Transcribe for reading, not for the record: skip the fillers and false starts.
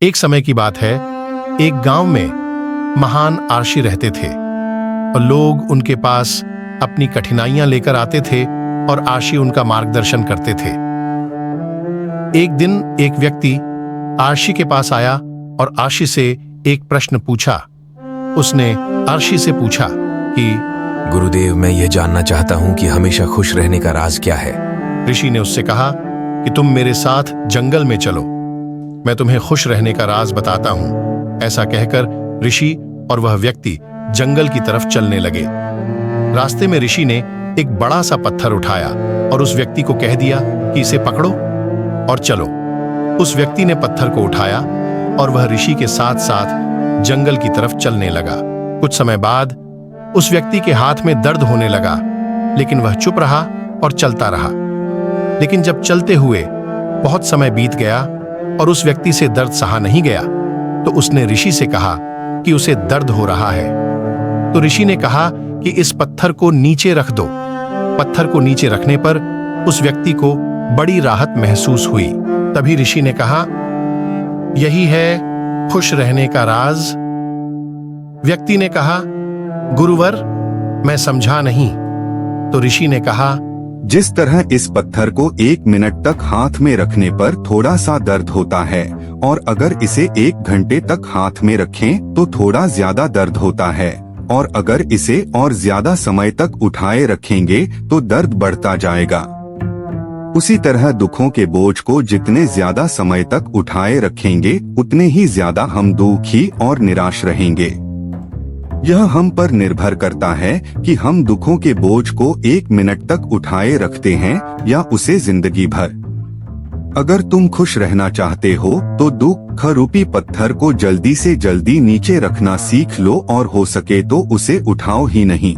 एक समय की बात है, एक गांव में महान आर्षी रहते थे और लोग उनके पास अपनी कठिनाइयां लेकर आते थे और आर्षी उनका मार्गदर्शन करते थे। एक दिन एक व्यक्ति आर्षी के पास आया और आर्षी से एक प्रश्न पूछा। उसने आर्षी से पूछा कि गुरुदेव, मैं यह जानना चाहता हूं कि हमेशा खुश रहने का राज क्या है। ऋषि ने उससे कहा कि तुम मेरे साथ जंगल में चलो, मैं तुम्हें खुश रहने का राज बताता हूं। ऐसा कहकर ऋषि और वह व्यक्ति जंगल की तरफ चलने लगे। रास्ते में ऋषि ने एक बड़ा सा पत्थर उठाया और उस व्यक्ति को कह दिया कि इसे पकड़ो और चलो। उस व्यक्ति ने पत्थर को उठाया और वह ऋषि के साथ साथ जंगल की तरफ चलने लगा। कुछ समय बाद उस व्यक्ति के हाथ में दर्द होने लगा, लेकिन वह चुप रहा और चलता रहा। लेकिन जब चलते हुए बहुत समय बीत गया और उस व्यक्ति से दर्द सहा नहीं गया, तो उसने ऋषि से कहा कि उसे दर्द हो रहा है। तो ऋषि ने कहा कि इस पत्थर को नीचे रख दो। पत्थर को नीचे रखने पर उस व्यक्ति को बड़ी राहत महसूस हुई। तभी ऋषि ने कहा, यही है खुश रहने का राज। व्यक्ति ने कहा, गुरुवर, मैं समझा नहीं। तो ऋषि ने कहा, जिस तरह इस पत्थर को 1 मिनट तक हाथ में रखने पर थोड़ा सा दर्द होता है, और अगर इसे 1 घंटे तक हाथ में रखें तो थोड़ा ज्यादा दर्द होता है, और अगर इसे और ज्यादा समय तक उठाए रखेंगे तो दर्द बढ़ता जाएगा। उसी तरह दुखों के बोझ को जितने ज्यादा समय तक उठाए रखेंगे उतने ही ज्यादा हम दुखी और निराश रहेंगे। यह हम पर निर्भर करता है कि हम दुखों के बोझ को 1 मिनट तक उठाए रखते हैं या उसे जिंदगी भर। अगर तुम खुश रहना चाहते हो तो दुख रूपी पत्थर को जल्दी से जल्दी नीचे रखना सीख लो, और हो सके तो उसे उठाओ ही नहीं।